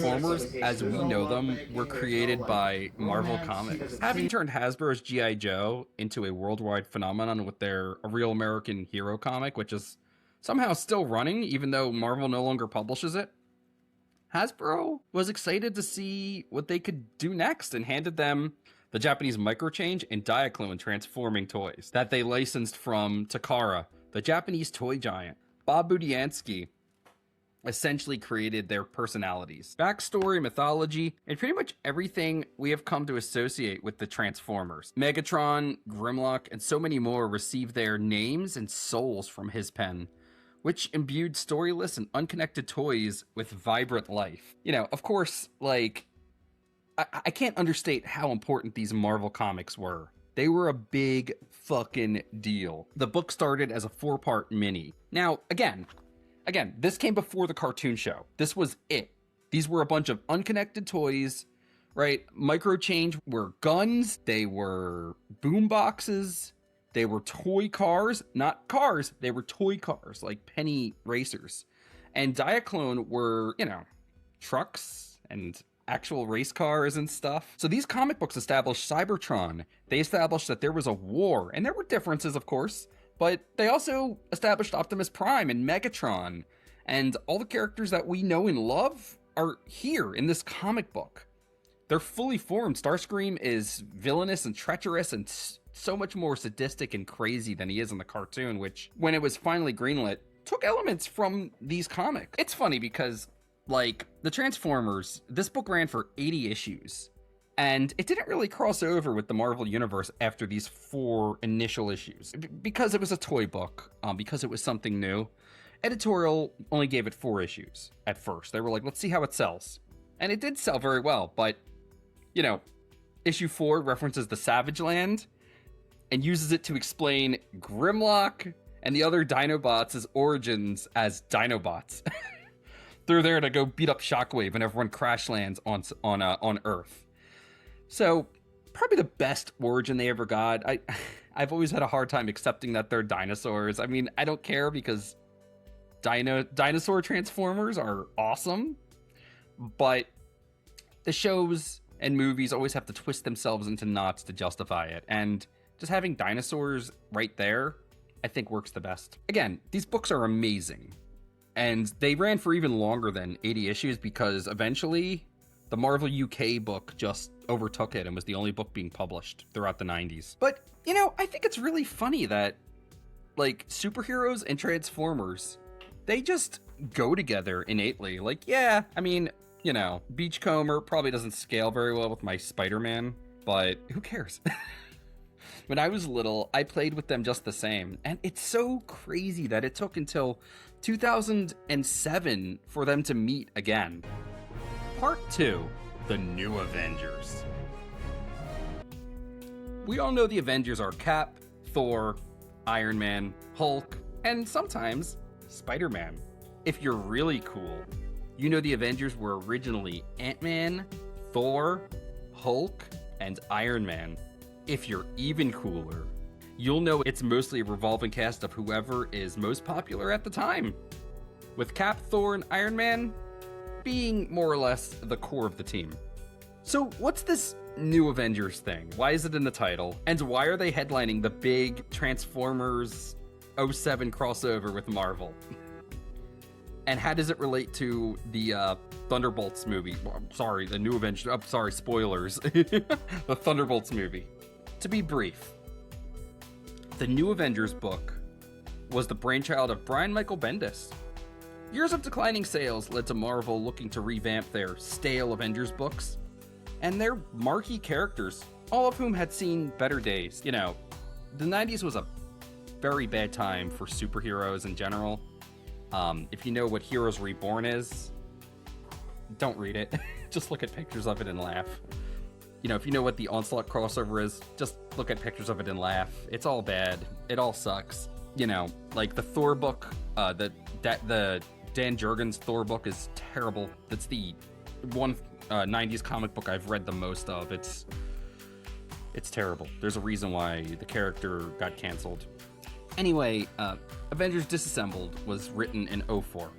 Transformers, as we know them, were created by Marvel Comics. Having turned Hasbro's G.I. Joe into a worldwide phenomenon with their A Real American Hero comic, which is somehow still running, even though Marvel no longer publishes it, Hasbro was excited to see what they could do next and handed them the Japanese Microchange and Diaclone transforming toys that they licensed from Takara, the Japanese toy giant. Bob Budiansky essentially created their personalities, backstory, mythology, and pretty much everything we have come to associate with the Transformers. Megatron, Grimlock, and so many more received their names and souls from his pen, which imbued storyless and unconnected toys with vibrant life. You know, of course, like, I can't understate how important these Marvel comics were. They were a big fucking deal. The book started as a 4-part mini. Now, again, this came before the cartoon show. This was it. These were a bunch of unconnected toys, right? Microchange were guns, they were boom boxes, they were toy cars, not cars, they were toy cars, like penny racers. And Diaclone were, you know, trucks and actual race cars and stuff. So these comic books established Cybertron. They established that there was a war, and there were differences, of course, but they also established Optimus Prime and Megatron, and all the characters that we know and love are here in this comic book. They're fully formed. Starscream is villainous and treacherous and so much more sadistic and crazy than he is in the cartoon, which, when it was finally greenlit, took elements from these comics. It's funny because, like, the Transformers, this book ran for 80 issues. And it didn't really cross over with the Marvel Universe after these 4 initial issues. Because it was a toy book, because it was something new, editorial only gave it 4 issues at first. They were like, let's see how it sells. And it did sell very well, but, you know, issue 4 references the Savage Land and uses it to explain Grimlock and the other Dinobots' origins as Dinobots. They're there to go beat up Shockwave and everyone crash lands on Earth. So, probably the best origin they ever got. I've always had a hard time accepting that they're dinosaurs. I mean, I don't care because dinosaur Transformers are awesome, but the shows and movies always have to twist themselves into knots to justify it, and just having dinosaurs right there, I think works the best. Again, these books are amazing, and they ran for even longer than 80 issues because eventually the Marvel UK book just overtook it and was the only book being published throughout the 90s. But, you know, I think it's really funny that, like, superheroes and Transformers, they just go together innately. Like, yeah, I mean, you know, Beachcomber probably doesn't scale very well with my Spider-Man, but who cares? When I was little, I played with them just the same. And it's so crazy that it took until 2007 for them to meet again. Part 2, The New Avengers. We all know the Avengers are Cap, Thor, Iron Man, Hulk, and sometimes Spider-Man. If you're really cool, you know the Avengers were originally Ant-Man, Thor, Hulk, and Iron Man. If you're even cooler, you'll know it's mostly a revolving cast of whoever is most popular at the time, with Cap, Thor, and Iron Man being more or less the core of the team. So what's this New Avengers thing? Why is it in the title? And why are they headlining the big Transformers 07 crossover with Marvel? And how does it relate to the Thunderbolts movie? Sorry, the New Avengers. I'm sorry, spoilers. The Thunderbolts movie. To be brief, the New Avengers book was the brainchild of Brian Michael Bendis. Years of declining sales led to Marvel looking to revamp their stale Avengers books and their marquee characters, all of whom had seen better days. You know, the 90s was a very bad time for superheroes in general. If you know what Heroes Reborn is, don't read it. Just look at pictures of it and laugh. You know, if you know what the Onslaught crossover is, just look at pictures of it and laugh. It's all bad. It all sucks. You know, like the Thor book, the Dan Jurgens Thor book is terrible. That's the one 90s comic book I've read the most of. It's terrible. There's a reason why the character got canceled. Anyway, Avengers Disassembled was written in '04.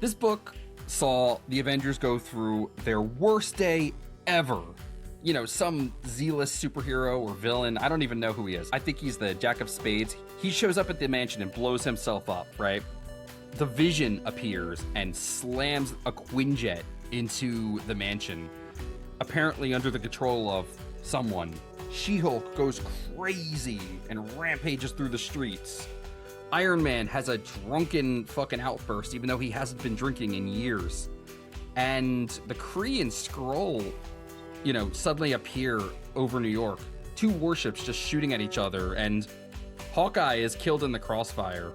This book saw the Avengers go through their worst day ever. You know, some Z-list superhero or villain, I don't even know who he is. I think he's the Jack of Spades. He shows up at the mansion and blows himself up, right? The Vision appears and slams a Quinjet into the mansion, apparently under the control of someone. She-Hulk goes crazy and rampages through the streets. Iron Man has a drunken fucking outburst, even though he hasn't been drinking in years. And the Kree and Skrull, you know, suddenly appear over New York. Two warships just shooting at each other, and Hawkeye is killed in the crossfire.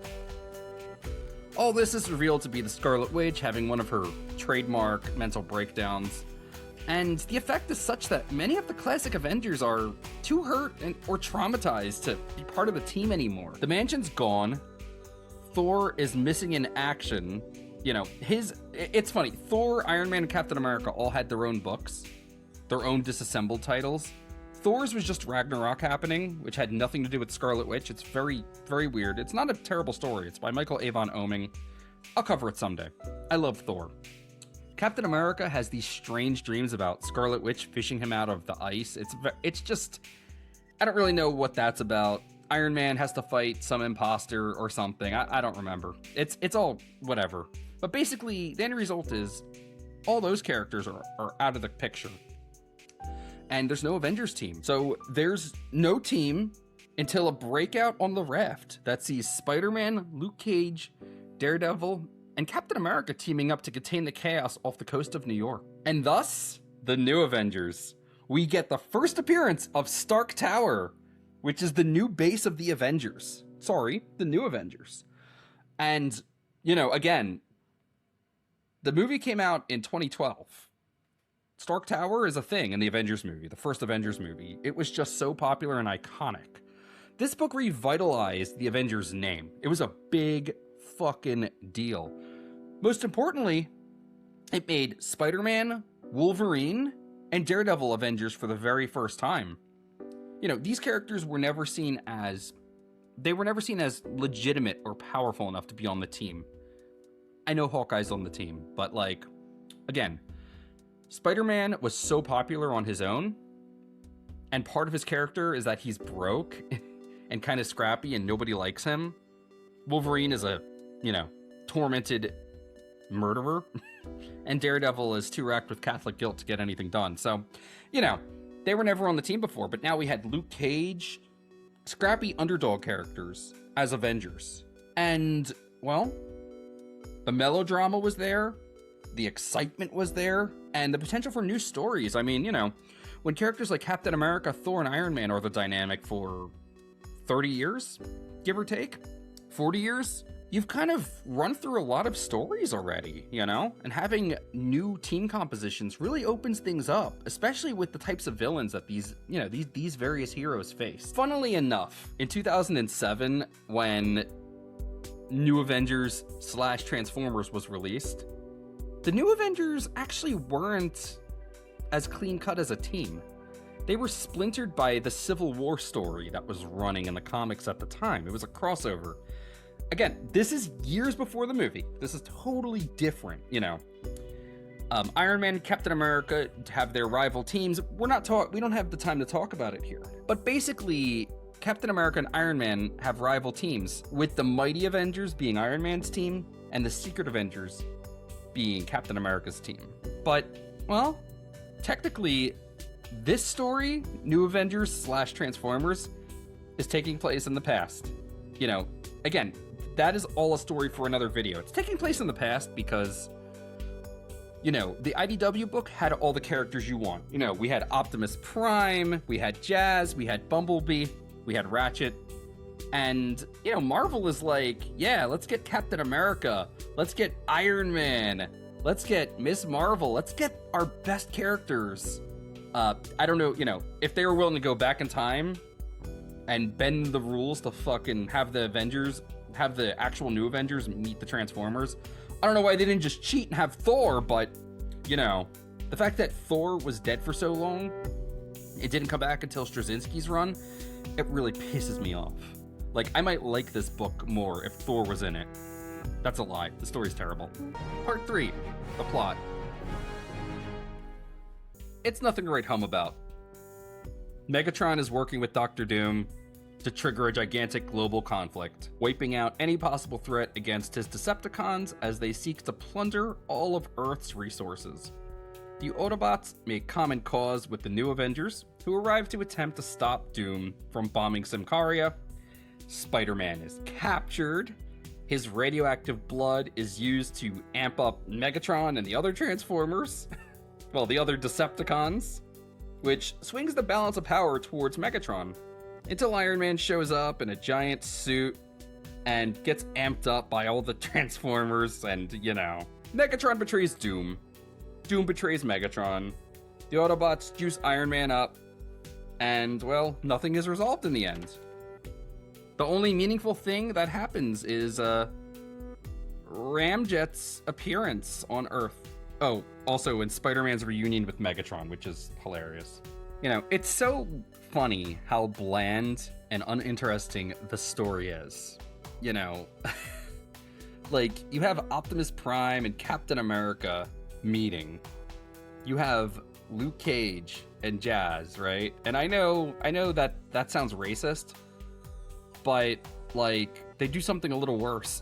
All this is revealed to be the Scarlet Witch having one of her trademark mental breakdowns. And the effect is such that many of the classic Avengers are too hurt or traumatized to be part of the team anymore. The mansion's gone. Thor is missing in action. You know, it's funny. Thor, Iron Man, and Captain America all had their own books, their own disassembled titles. Thor's was just Ragnarok happening, which had nothing to do with Scarlet Witch. It's very, very weird. It's not a terrible story. It's by Michael Avon Oeming. I'll cover it someday. I love Thor. Captain America has these strange dreams about Scarlet Witch fishing him out of the ice. It's just, I don't really know what that's about. Iron Man has to fight some imposter or something. I don't remember. It's all whatever. But basically, the end result is all those characters are out of the picture. And there's no Avengers team. So there's no team until a breakout on the raft that sees Spider-Man, Luke Cage, Daredevil, and Captain America teaming up to contain the chaos off the coast of New York. And thus, the new Avengers. We get the first appearance of Stark Tower, which is the new base of the Avengers. Sorry, the new Avengers. And, you know, again, the movie came out in 2012. Stark Tower is a thing in the Avengers movie, the first Avengers movie. It was just so popular and iconic. This book revitalized the Avengers name. It was a big fucking deal. Most importantly, it made Spider-Man, Wolverine, and Daredevil Avengers for the very first time. You know, these characters were never seen as legitimate or powerful enough to be on the team. I know Hawkeye's on the team, but like, again, Spider-Man was so popular on his own, and part of his character is that he's broke and kind of scrappy and nobody likes him. Wolverine is a, you know, tormented murderer, and Daredevil is too racked with Catholic guilt to get anything done. So, you know, they were never on the team before, but now we had Luke Cage, scrappy underdog characters as Avengers. And, well, the melodrama was there, the excitement was there, and the potential for new stories. I mean, you know, when characters like Captain America, Thor, and Iron Man are the dynamic for 30 years, give or take, 40 years, you've kind of run through a lot of stories already, you know? And having new team compositions really opens things up, especially with the types of villains that these various heroes face. Funnily enough, in 2007, when New Avengers / Transformers was released, the New Avengers actually weren't as clean-cut as a team. They were splintered by the Civil War story that was running in the comics at the time. It was a crossover. Again, this is years before the movie. This is totally different, you know. Iron Man and Captain America have their rival teams. We don't have the time to talk about it here. But basically, Captain America and Iron Man have rival teams, with the Mighty Avengers being Iron Man's team and the Secret Avengers being Captain America's team. But, well, technically, this story, New Avengers / Transformers, is taking place in the past. You know, again, that is all a story for another video. It's taking place in the past because, you know, the IDW book had all the characters you want. You know, we had Optimus Prime, we had Jazz, we had Bumblebee, we had Ratchet. And, you know, Marvel is like, yeah, let's get Captain America, let's get Iron Man, let's get Miss Marvel, let's get our best characters. I don't know, you know, if they were willing to go back in time and bend the rules to fucking have the actual New Avengers meet the Transformers. I don't know why they didn't just cheat and have Thor, but, you know, the fact that Thor was dead for so long, it didn't come back until Straczynski's run, it really pisses me off. Like, I might like this book more if Thor was in it. That's a lie. The story's terrible. Part 3. The plot. It's nothing to write home about. Megatron is working with Doctor Doom to trigger a gigantic global conflict, wiping out any possible threat against his Decepticons as they seek to plunder all of Earth's resources. The Autobots make common cause with the new Avengers, who arrive to attempt to stop Doom from bombing Symkaria. Spider-Man is captured. His radioactive blood is used to amp up Megatron and the other Transformers, well, the other Decepticons, which swings the balance of power towards Megatron, until Iron Man shows up in a giant suit and gets amped up by all the Transformers and, Megatron betrays Doom. Doom betrays Megatron. The Autobots juice Iron Man up, and, well, nothing is resolved in the end. The only meaningful thing that happens is, Ramjet's appearance on Earth. Oh, also in Spider-Man's reunion with Megatron, which is hilarious. It's so funny how bland and uninteresting the story is. Like, you have Optimus Prime and Captain America meeting. You have Luke Cage and Jazz, right? And I know that sounds racist, but, like, they do something a little worse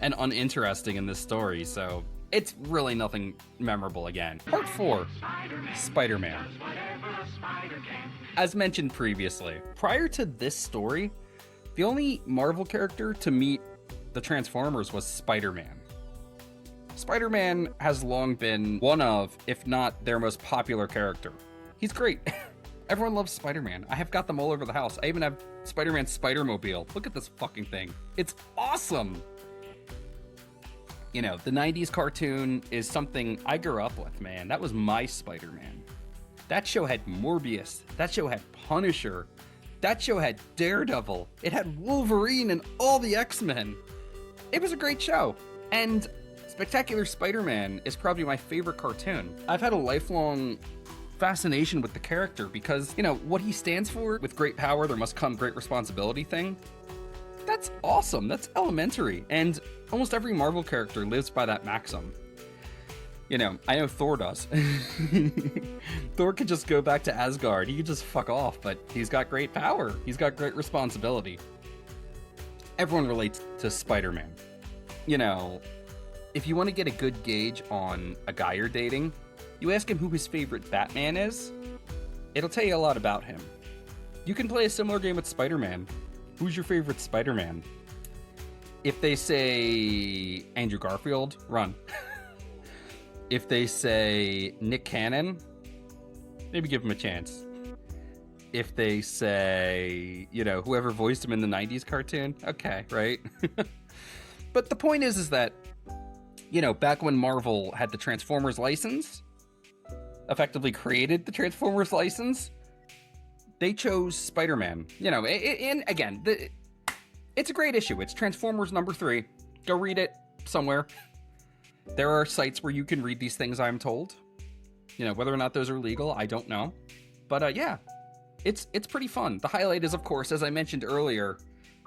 and uninteresting in this story, so it's really nothing memorable again. Part 4, Spider-Man. As mentioned previously, prior to this story, the only Marvel character to meet the Transformers was Spider-Man. Spider-Man has long been one of, if not their most popular character. He's great. Everyone loves Spider-Man. I have got them all over the house. I even have Spider-Man's Spider-Mobile. Look at this fucking thing. It's awesome. The 90s cartoon is something I grew up with, man. That was my Spider-Man. That show had Morbius. That show had Punisher. That show had Daredevil. It had Wolverine and all the X-Men. It was a great show. And Spectacular Spider-Man is probably my favorite cartoon. I've had a lifelong fascination with the character because, what he stands for, with great power there must come great responsibility thing, that's awesome. That's elementary. And almost every Marvel character lives by that maxim. I know Thor does. Thor could just go back to Asgard. He could just fuck off, but he's got great power. He's got great responsibility. Everyone relates to Spider-Man. If you want to get a good gauge on a guy you're dating, you ask him who his favorite Batman is. It'll tell you a lot about him. You can play a similar game with Spider-Man. Who's your favorite Spider-Man? If they say Andrew Garfield, run. If they say Nick Cannon, maybe give him a chance. If they say, whoever voiced him in the 90s cartoon, okay, right? But the point is that, back when Marvel had the Transformers license, effectively created the Transformers license, they chose Spider-Man. And again, it's a great issue. It's Transformers #3. Go read it somewhere. There are sites where you can read these things, I'm told. Whether or not those are legal, I don't know. But yeah, it's pretty fun. The highlight is, of course, as I mentioned earlier,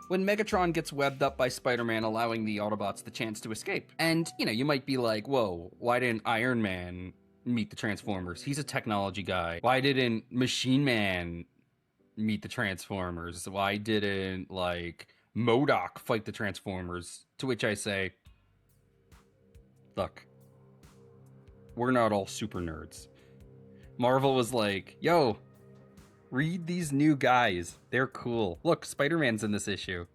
when Megatron gets webbed up by Spider-Man, allowing the Autobots the chance to escape. And, you might be like, whoa, why didn't Iron Man meet the Transformers? He's a technology guy. Why didn't Machine Man meet the Transformers? Why didn't, MODOK fight the Transformers? To which I say, look, we're not all super nerds. Marvel was like, yo, read these new guys. They're cool. Look, Spider-Man's in this issue.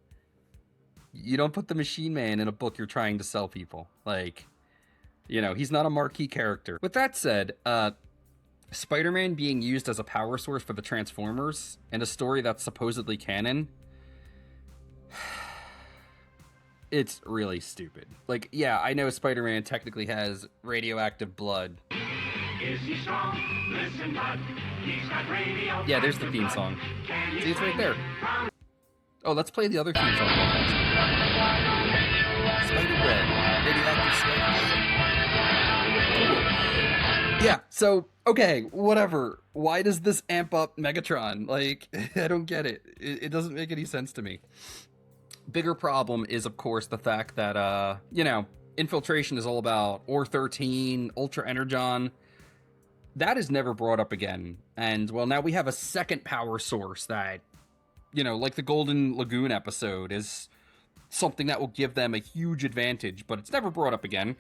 You don't put the Machine Man in a book you're trying to sell people. He's not a marquee character. With that said, Spider-Man being used as a power source for the Transformers in a story that's supposedly canon, it's really stupid. Yeah, I know Spider-Man technically has radioactive blood. Is he strong? Listen, bud. He's got radioactive. Yeah, there's the theme song. See, it's right there. Oh, let's play the other theme song. Spider-Blood. Radioactive Spider-Blood. Cool. Yeah, so, okay, whatever. Why does this amp up Megatron? I don't get it. It doesn't make any sense to me. Bigger problem is, of course, the fact that, you know, infiltration is all about Or-13, Ultra Energon. That is never brought up again. And, well, now we have a second power source that, you know, like the Golden Lagoon episode, is something that will give them a huge advantage, but it's never brought up again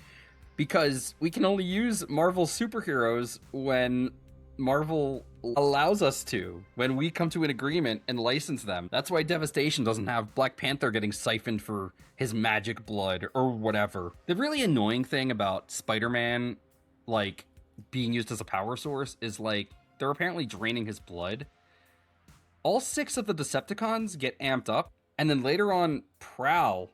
because we can only use Marvel superheroes when Marvel allows us to, when we come to an agreement and license them. That's why Devastation doesn't have Black Panther getting siphoned for his magic blood or whatever. The really annoying thing about Spider-Man, like, being used as a power source is, like, they're apparently draining his blood. All 6 of the Decepticons get amped up, and then later on, Prowl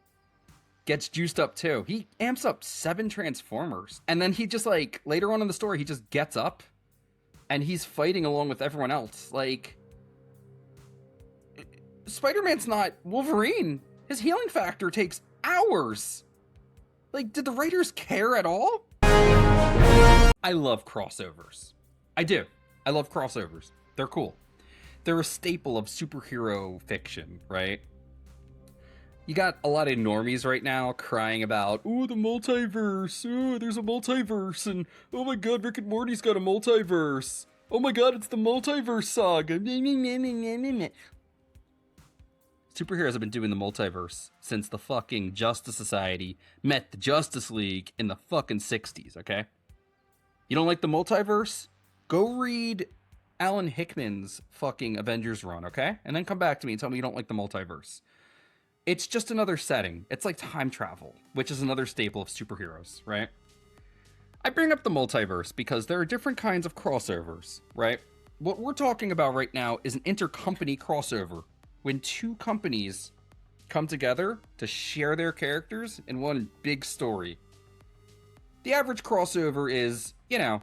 gets juiced up too. He amps up 7 Transformers, and then he just, like, later on in the story, he just gets up and he's fighting along with everyone else. Like, Spider-Man's not Wolverine. His healing factor takes hours. Like, did the writers care at all? I love crossovers. I do. I love crossovers. They're cool. They're a staple of superhero fiction, right? You got a lot of normies right now crying about, oh, the multiverse, oh, there's a multiverse, and oh my god, Rick and Morty's got a multiverse. Oh my god, it's the multiverse saga. Superheroes have been doing the multiverse since the fucking Justice Society met the Justice League in the fucking 60s, okay? You don't like the multiverse? Go read Alan Hickman's fucking Avengers run, okay? And then come back to me and tell me you don't like the multiverse. It's just another setting. It's like time travel, which is another staple of superheroes, right? I bring up the multiverse because there are different kinds of crossovers, right? What we're talking about right now is an intercompany crossover, when 2 companies come together to share their characters in one big story. The average crossover is, you know,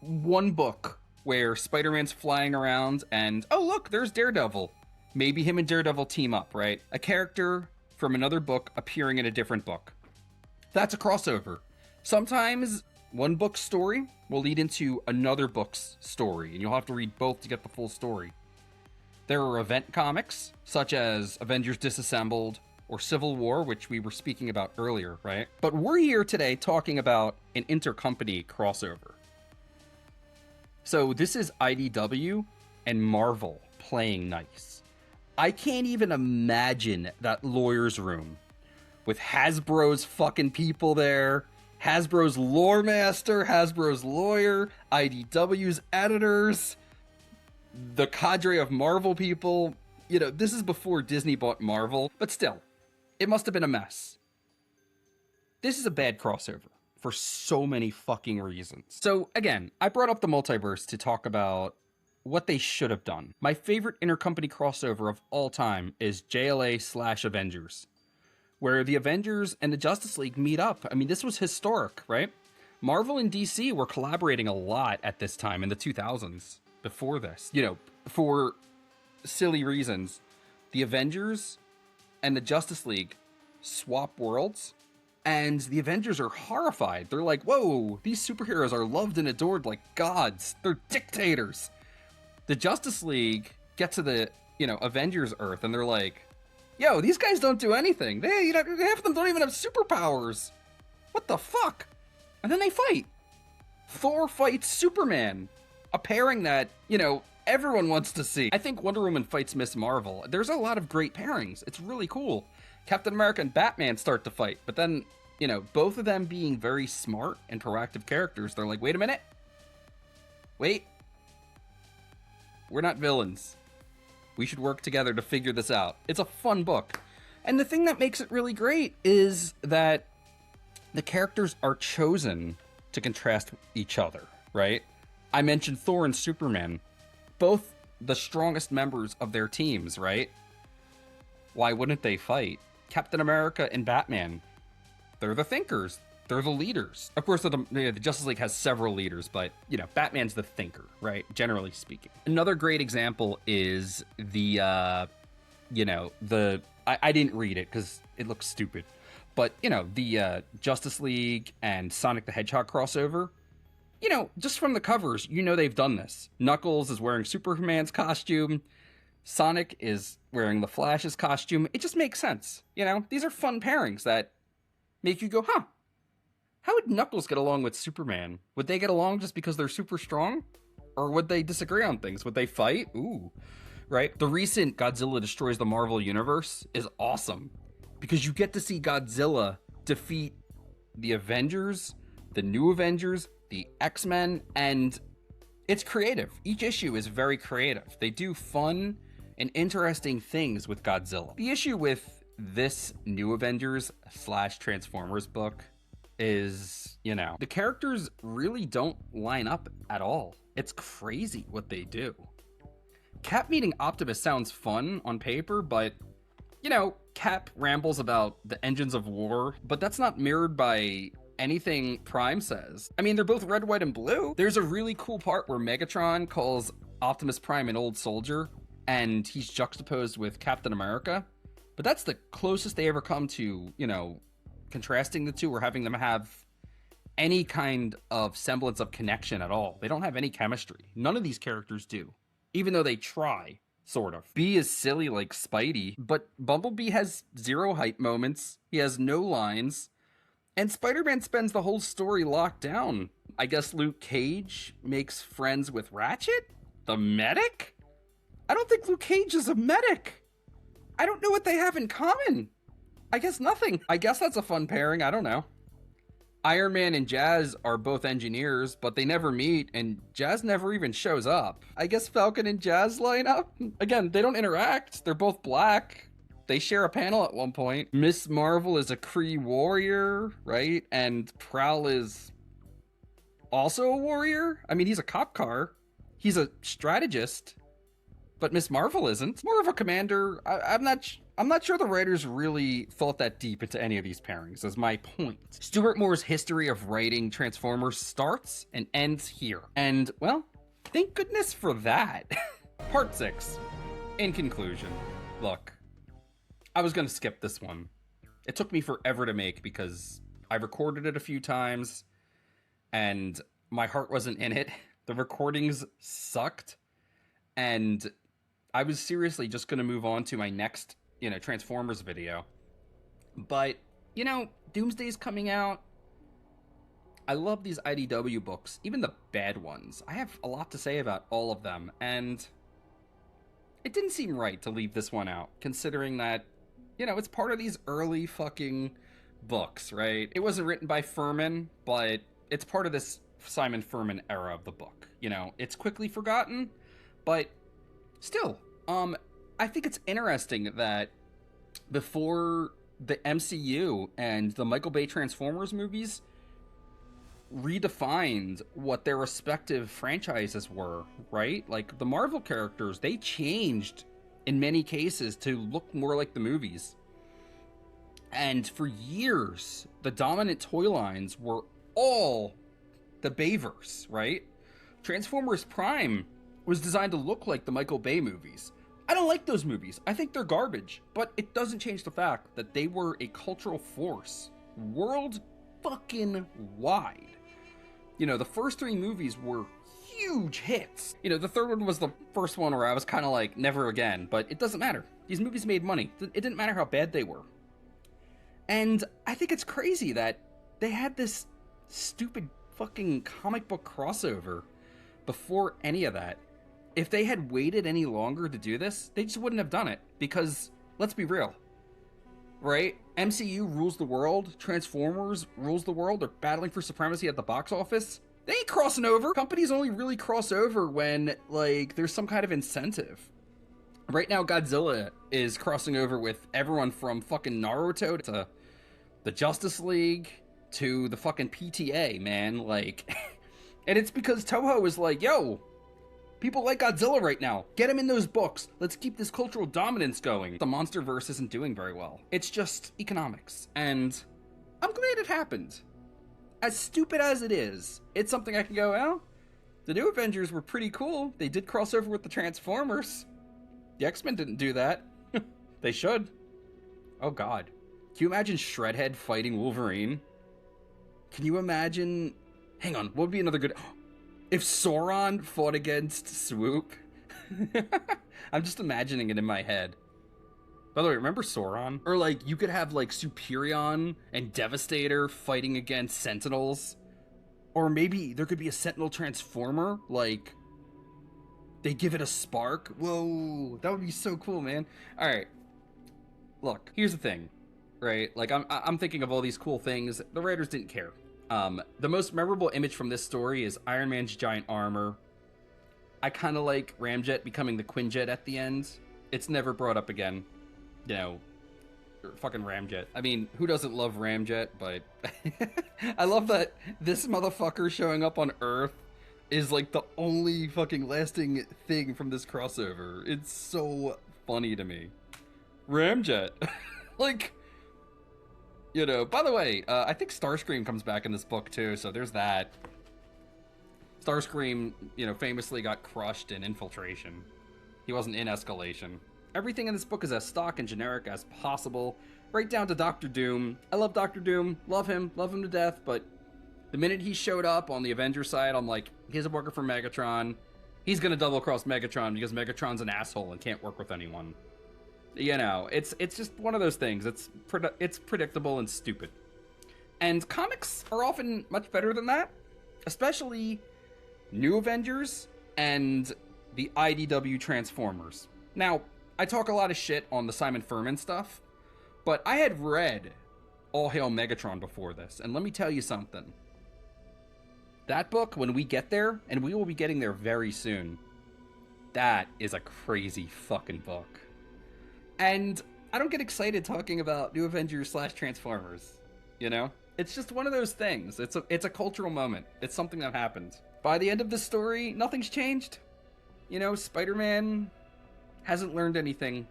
1 book where Spider-Man's flying around and, oh look, there's Daredevil. Maybe him and Daredevil team up, right? A character from another book appearing in a different book. That's a crossover. Sometimes 1 book's story will lead into another book's story, and you'll have to read both to get the full story. There are event comics, such as Avengers Disassembled or Civil War, which we were speaking about earlier, right? But we're here today talking about an intercompany crossover. So this is IDW and Marvel playing nice. I can't even imagine that lawyer's room with Hasbro's fucking people there, Hasbro's lore master, Hasbro's lawyer, IDW's editors, the cadre of Marvel people. You know, this is before Disney bought Marvel, but still, it must have been a mess. This is a bad crossover for so many fucking reasons. So again, I brought up the multiverse to talk about what they should have done. My favorite intercompany crossover of all time is JLA/Avengers, where the Avengers and the Justice League meet up. I mean, this was historic, right? Marvel and DC were collaborating a lot at this time in the 2000s before this. You know, for silly reasons, the Avengers and the Justice League swap worlds, and the Avengers are horrified. They're like, whoa, these superheroes are loved and adored like gods. They're dictators. The Justice League get to the, you know, Avengers Earth, and they're like, yo, these guys don't do anything. They, you know, half of them don't even have superpowers. What the fuck? And then they fight. Thor fights Superman, a pairing that, you know, everyone wants to see. I think Wonder Woman fights Miss Marvel. There's a lot of great pairings. It's really cool. Captain America and Batman start to fight, but then, you know, both of them being very smart and proactive characters, they're like, wait a minute. Wait. We're not villains. We should work together to figure this out. It's a fun book. And the thing that makes it really great is that the characters are chosen to contrast each other, right? I mentioned Thor and Superman, both the strongest members of their teams, right? Why wouldn't they fight? Captain America and Batman, they're the thinkers. They're the leaders. Of course, the Justice League has several leaders, but, you know, Batman's the thinker, right? Generally speaking. Another great example is the, you know, I didn't read it because it looks stupid, but, you know, the Justice League and Sonic the Hedgehog crossover. You know, just from the covers, you know they've done this. Knuckles is wearing Superman's costume. Sonic is wearing the Flash's costume. It just makes sense. You know, these are fun pairings that make you go, huh, how would Knuckles get along with Superman? Would they get along just because they're super strong? Or would they disagree on things? Would they fight? Ooh, right? The recent Godzilla Destroys the Marvel Universe is awesome because you get to see Godzilla defeat the Avengers, the new Avengers, the X-Men, and it's creative. Each issue is very creative. They do fun and interesting things with Godzilla. The issue with this new Avengers / Transformers book is, you know, the characters really don't line up at all. It's crazy what they do. Cap meeting Optimus sounds fun on paper, but, you know, Cap rambles about the engines of war, but that's not mirrored by anything Prime says. I mean, they're both red, white, and blue. There's a really cool part where Megatron calls Optimus Prime an old soldier, and he's juxtaposed with Captain America. But that's the closest they ever come to, you know, contrasting the two or having them have any kind of semblance of connection at all. They don't have any chemistry. None of these characters do, even though they try, sort of. B is silly like Spidey, but Bumblebee has zero hype moments. He has no lines. And Spider-Man spends the whole story locked down. I guess Luke Cage makes friends with Ratchet? The medic? I don't think Luke Cage is a medic. I don't know what they have in common. I guess nothing. I guess that's a fun pairing. I don't know. Iron Man and Jazz are both engineers, but they never meet, and Jazz never even shows up. I guess Falcon and Jazz line up? Again, they don't interact. They're both black. They share a panel at one point. Miss Marvel is a Kree warrior, right? And Prowl is also a warrior? I mean, he's a cop car. He's a strategist. But Miss Marvel isn't. More of a commander. I'm not sure the writers really thought that deep into any of these pairings, is my point. Stuart Moore's history of writing Transformers starts and ends here. And, well, thank goodness for that. Part 6. In conclusion. Look, I was gonna skip this one. It took me forever to make because I recorded it a few times and my heart wasn't in it. The recordings sucked. And I was seriously just gonna move on to my next, you know, Transformers video. But, you know, Doomsday's coming out. I love these IDW books, even the bad ones. I have a lot to say about all of them, and it didn't seem right to leave this one out, considering that, you know, it's part of these early fucking books, right? It wasn't written by Furman, but it's part of this Simon Furman era of the book. You know, it's quickly forgotten, but still, I think it's interesting that before the MCU and the Michael Bay Transformers movies redefined what their respective franchises were, right? Like, the Marvel characters, they changed in many cases to look more like the movies. And for years, the dominant toy lines were all the Bayverse, right? Transformers Prime was designed to look like the Michael Bay movies. I don't like those movies. I think they're garbage. But it doesn't change the fact that they were a cultural force. World fucking wide. You know, the first 3 movies were huge hits. You know, the third one was the first one where I was kind of like, never again. But it doesn't matter. These movies made money. It didn't matter how bad they were. And I think it's crazy that they had this stupid fucking comic book crossover before any of that. If they had waited any longer to do this, they just wouldn't have done it. Because, let's be real, right? MCU rules the world. Transformers rules the world. They're battling for supremacy at the box office. They ain't crossing over. Companies only really cross over when, like, there's some kind of incentive. Right now, Godzilla is crossing over with everyone from fucking Naruto to the Justice League to the fucking PTA, man. Like, and it's because Toho is like, yo, people like Godzilla right now. Get him in those books. Let's keep this cultural dominance going. The MonsterVerse isn't doing very well. It's just economics. And I'm glad it happened. As stupid as it is, it's something I can go, well, the new Avengers were pretty cool. They did cross over with the Transformers. The X-Men didn't do that. They should. Oh, God. Can you imagine Shredhead fighting Wolverine? Can you imagine... Hang on, what would be another good... If Sauron fought against Swoop? I'm just imagining it in my head. By the way, remember Sauron? Or, like, you could have, like, Superion and Devastator fighting against Sentinels. Or maybe there could be a Sentinel Transformer, like, they give it a spark. Whoa, that would be so cool, man. All right, look, here's the thing, right? Like, I'm thinking of all these cool things. The writers didn't care. The most memorable image from this story is Iron Man's giant armor. I kind of like Ramjet becoming the Quinjet at the end. It's never brought up again. You know, fucking Ramjet. I mean, who doesn't love Ramjet? But I love that this motherfucker showing up on Earth is like the only fucking lasting thing from this crossover. It's so funny to me. Ramjet. Like, you know, by the way, I think Starscream comes back in this book too, so there's that. Starscream, you know, famously got crushed in Infiltration. He wasn't in Escalation. Everything in this book is as stock and generic as possible, right down to Doctor Doom. I love Doctor Doom, love him to death, but the minute he showed up on the Avengers side, I'm like, he's a worker for Megatron. He's gonna double-cross Megatron because Megatron's an asshole and can't work with anyone. You know, it's just one of those things. It's predictable and stupid. And comics are often much better than that, especially New Avengers and the IDW Transformers. Now, I talk a lot of shit on the Simon Furman stuff, but I had read All Hail Megatron before this, and let me tell you something. That book, when we get there, and we will be getting there very soon, that is a crazy fucking book. And I don't get excited talking about New Avengers / Transformers, you know? It's just one of those things. It's a cultural moment. It's something that happened. By the end of this story, nothing's changed. You know, Spider-Man hasn't learned anything.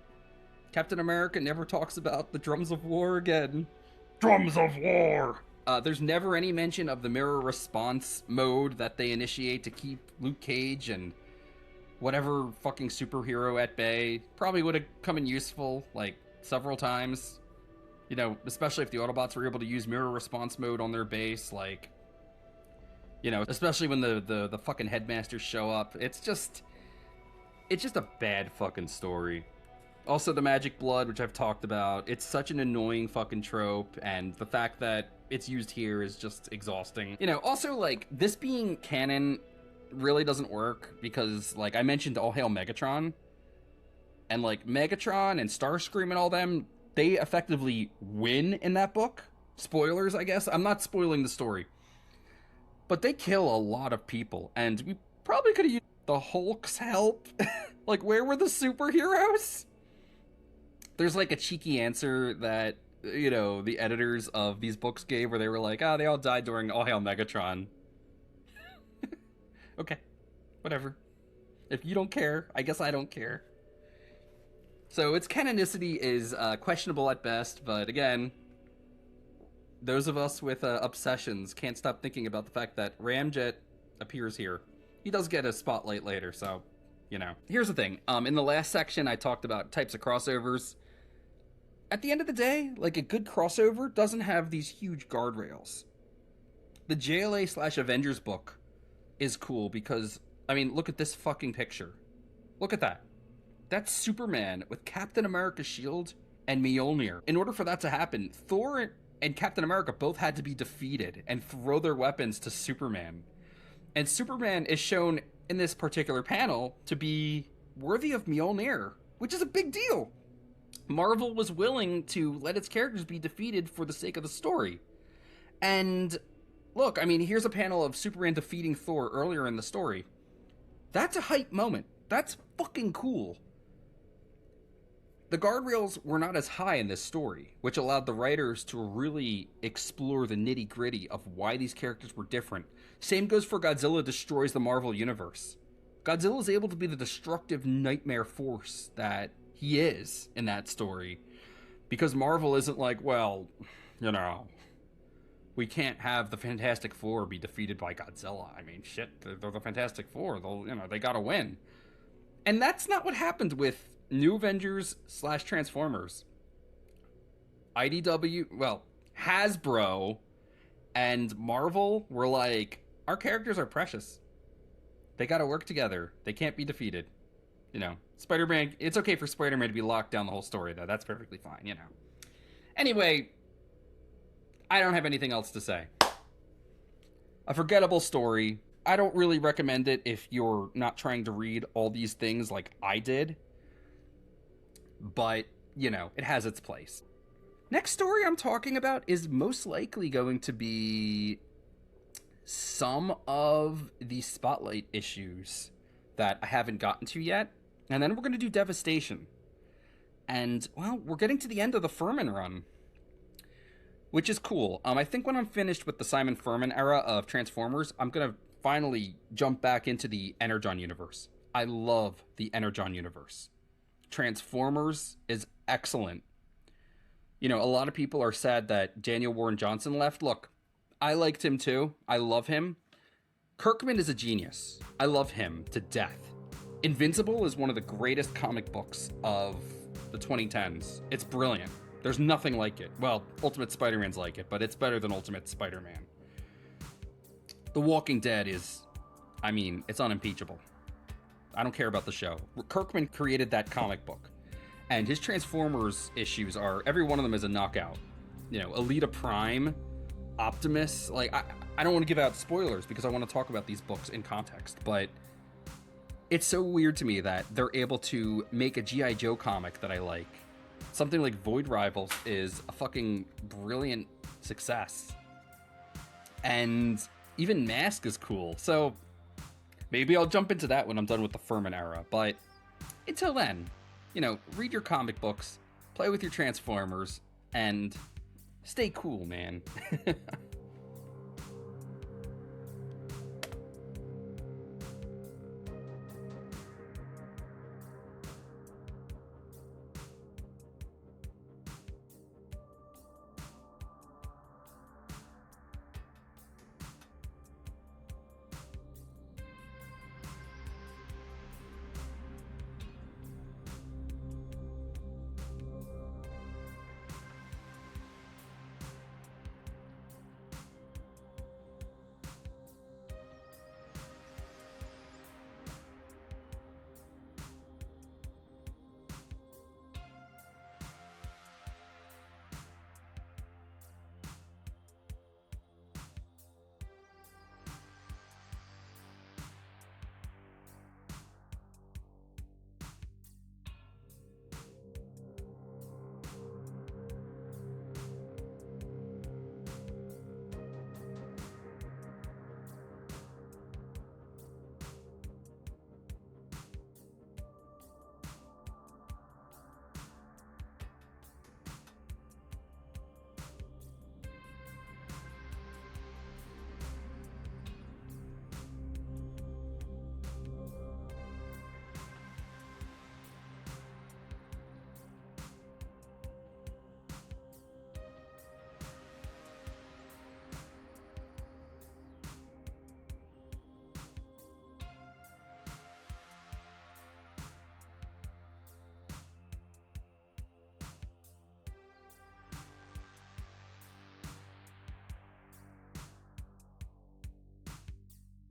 Captain America never talks about the drums of war again. Drums of war! There's never any mention of the mirror response mode that they initiate to keep Luke Cage and whatever fucking superhero at bay. Probably would have come in useful, like, several times. You know, especially if the Autobots were able to use mirror response mode on their base, like, you know, especially when the fucking headmasters show up. It's just a bad fucking story. Also, the magic blood, which I've talked about, it's such an annoying fucking trope, and the fact that it's used here is just exhausting. You know, also, like, this being canon really doesn't work because, like, I mentioned All Hail Megatron, and, like, Megatron and Starscream and all them, they effectively win in that book. Spoilers, I guess. I'm not spoiling the story. But they kill a lot of people, and we probably could have used the Hulk's help. Like, where were the superheroes? There's, like, a cheeky answer that, you know, the editors of these books gave where they were like, they all died during All Hail Megatron. Okay, whatever. If you don't care, I guess I don't care. So its canonicity is questionable at best, but again, those of us with obsessions can't stop thinking about the fact that Ramjet appears here. He does get a spotlight later, so, you know. Here's the thing. In the last section, I talked about types of crossovers. At the end of the day, like, a good crossover doesn't have these huge guardrails. The JLA / Avengers book is cool because, I mean, look at this fucking picture. Look at that. That's Superman with Captain America's shield and Mjolnir. In order for that to happen, Thor and Captain America both had to be defeated and throw their weapons to Superman. And Superman is shown in this particular panel to be worthy of Mjolnir, which is a big deal. Marvel was willing to let its characters be defeated for the sake of the story. And look, I mean, here's a panel of Superman defeating Thor earlier in the story. That's a hype moment. That's fucking cool. The guardrails were not as high in this story, which allowed the writers to really explore the nitty-gritty of why these characters were different. Same goes for Godzilla Destroys the Marvel Universe. Godzilla is able to be the destructive nightmare force that he is in that story, because Marvel isn't like, well, you know, we can't have the Fantastic Four be defeated by Godzilla. I mean, shit, they're the Fantastic Four. They gotta win. And that's not what happened with New Avengers / Transformers. IDW, well, Hasbro and Marvel were like, our characters are precious. They gotta work together. They can't be defeated. You know, Spider-Man, it's okay for Spider-Man to be locked down the whole story, though. That's perfectly fine, you know. Anyway, I don't have anything else to say. A forgettable story. I don't really recommend it if you're not trying to read all these things like I did. But, you know, it has its place. Next story I'm talking about is most likely going to be some of the Spotlight issues that I haven't gotten to yet. And then we're going to do Devastation. And, well, we're getting to the end of the Furman run, which is cool. I think when I'm finished with the Simon Furman era of Transformers, I'm going to finally jump back into the Energon universe. I love the Energon universe. Transformers is excellent. You know, a lot of people are sad that Daniel Warren Johnson left. Look, I liked him too. I love him. Kirkman is a genius. I love him to death. Invincible is one of the greatest comic books of the 2010s. It's brilliant. There's nothing like it. Well, Ultimate Spider-Man's like it, but it's better than Ultimate Spider-Man. The Walking Dead is, I mean, it's unimpeachable. I don't care about the show. Kirkman created that comic book. And his Transformers issues are, every one of them is a knockout. You know, Elita Prime, Optimus, like, I don't want to give out spoilers because I want to talk about these books in context, but it's so weird to me that they're able to make a G.I. Joe comic that I like. Something like Void Rivals is a fucking brilliant success. And even Mask is cool. So maybe I'll jump into that when I'm done with the Furman era. But until then, you know, read your comic books, play with your Transformers, and stay cool, man.